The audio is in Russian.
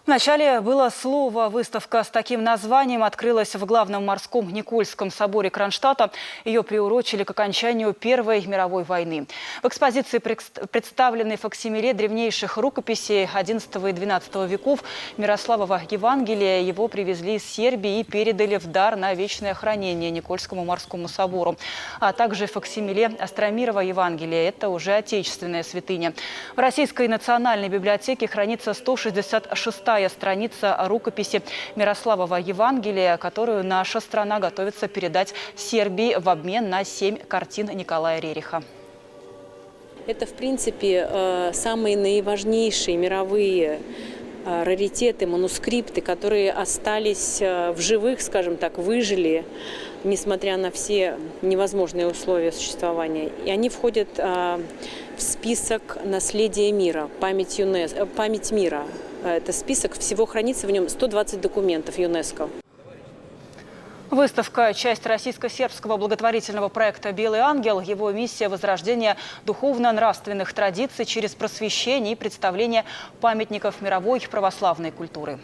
Вначале было слово. Выставка с таким названием открылась в главном морском Никольском соборе Кронштадта. Ее приурочили к окончанию Первой мировой войны. В экспозиции представлены факсимиле древнейших рукописей XI и XII веков Мирославова Евангелия. Его привезли из Сербии и передали в дар на вечное хранение Никольскому морскому собору. А также факсимиле Остромирова Евангелия. Это уже отечественная святыня. В Российской национальной библиотеке хранится 166-я страница рукописи Мирославова Евангелия, которую наша страна готовится передать Сербии в обмен на 7 картин Николая Рериха. Это, в принципе, самые наиважнейшие мировые раритеты, манускрипты, которые остались в живых, скажем так, выжили, несмотря на все невозможные условия существования. И они входят в список наследия мира, память мира. Это список, всего хранится в нем 120 документов ЮНЕСКО. Выставка – часть российско-сербского благотворительного проекта «Белый ангел». Его миссия – возрождение духовно-нравственных традиций через просвещение и представление памятников мировой православной культуры.